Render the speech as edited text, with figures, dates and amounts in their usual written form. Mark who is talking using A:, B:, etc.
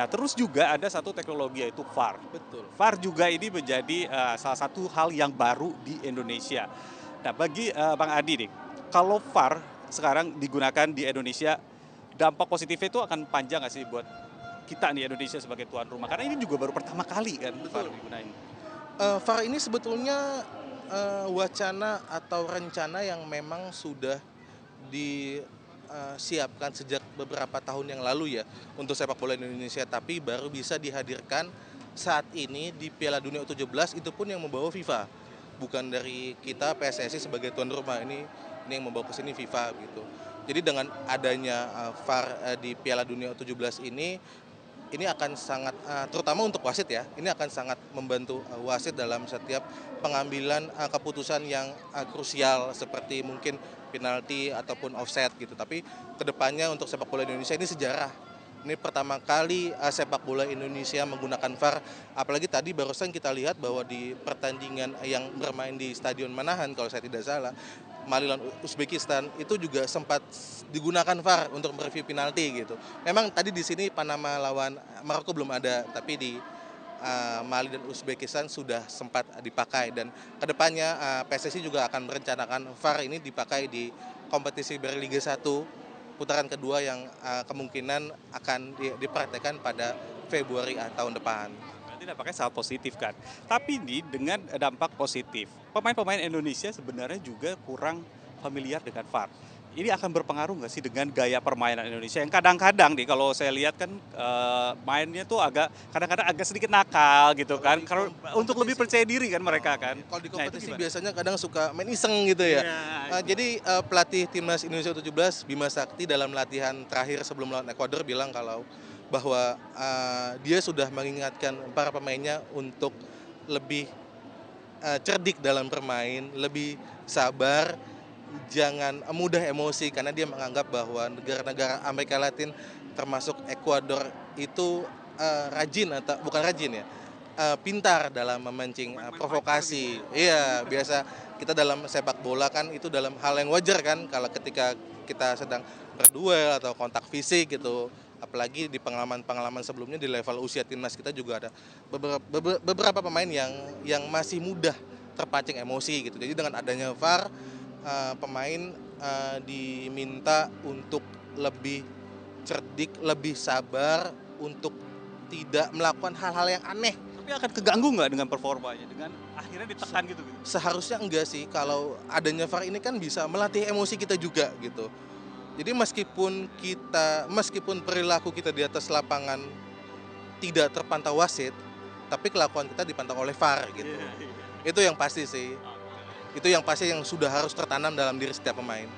A: Nah, terus juga ada satu teknologi yaitu VAR.
B: Betul.
A: VAR juga ini menjadi salah satu hal yang baru di Indonesia. Nah, bagi Bang Adi nih, kalau VAR sekarang digunakan di Indonesia, dampak positifnya itu akan panjang nggak sih buat kita nih Indonesia sebagai tuan rumah? Karena ini juga baru pertama kali kan VAR
B: Betul.
A: digunain.
B: VAR ini sebetulnya, wacana atau rencana yang memang sudah disiapkan sejak beberapa tahun yang lalu ya, untuk sepak bola Indonesia, tapi baru bisa dihadirkan saat ini di Piala Dunia U17, itu pun yang membawa FIFA. Bukan dari kita PSSI sebagai tuan rumah, ini yang membawa ke sini FIFA gitu. Jadi dengan adanya, VAR, di Piala Dunia U17 ini akan sangat, terutama untuk wasit ya, ini akan sangat membantu, wasit dalam setiap pengambilan, keputusan yang, krusial seperti mungkin penalti ataupun offside gitu. Tapi kedepannya untuk sepak bola Indonesia ini sejarah. Ini pertama kali, sepak bola Indonesia menggunakan VAR, apalagi tadi barusan kita lihat bahwa di pertandingan yang bermain di Stadion Manahan kalau saya tidak salah, Mali lawan Uzbekistan itu juga sempat digunakan VAR untuk mereview penalti gitu. Memang tadi di sini Panama lawan Maroko belum ada, tapi di, Mali dan Uzbekistan sudah sempat dipakai, dan kedepannya, PSSI juga akan merencanakan VAR ini dipakai di kompetisi Berliga 1 putaran kedua yang, kemungkinan akan dipraktekkan pada Februari, tahun depan.
A: Berarti dampaknya sangat positif kan. Tapi nih dengan dampak positif, pemain-pemain Indonesia sebenarnya juga kurang familiar dengan VAR. Ini akan berpengaruh nggak sih dengan gaya permainan Indonesia yang kadang-kadang nih kalau saya lihat kan mainnya tuh kadang-kadang agak sedikit nakal gitu
B: Kalau
A: kan.
B: di
A: Kalau untuk lebih
B: kompetisi
A: percaya diri kan mereka kan.
B: Kalau di
A: Nah, itu
B: kompetisi
A: gimana?
B: biasanya kadang suka main iseng gitu ya.
A: Iya,
B: Jadi, pelatih timnas Indonesia U17 Bima Sakti dalam latihan terakhir sebelum melawan Ekuador bilang bahwa, dia sudah mengingatkan para pemainnya untuk lebih, cerdik dalam bermain, lebih sabar, jangan mudah emosi, karena dia menganggap bahwa negara-negara Amerika Latin termasuk Ekuador itu, rajin atau bukan rajin ya, pintar dalam memancing,
A: pemain-pemain fighter gitu
B: provokasi.
A: ya.
B: Iya, biasa kita dalam sepak bola kan itu dalam hal yang wajar kan kalau ketika kita sedang berduel atau kontak fisik gitu. Apalagi di pengalaman-pengalaman sebelumnya di level usia timnas kita juga ada beberapa pemain yang masih mudah terpancing emosi gitu. Jadi dengan adanya VAR, pemain, diminta untuk lebih cerdik, lebih sabar, untuk tidak melakukan hal-hal yang aneh.
A: Tapi akan keganggu nggak dengan performanya? Dengan akhirnya ditekan gitu gitu.
B: Seharusnya enggak sih, kalau adanya VAR ini kan bisa melatih emosi kita juga gitu. Jadi meskipun perilaku kita di atas lapangan tidak terpantau wasit, tapi kelakuan kita dipantau oleh VAR gitu.
A: Iya, iya.
B: Itu yang pasti sih.
A: Oke.
B: Itu yang pasti yang sudah harus tertanam dalam diri setiap pemain.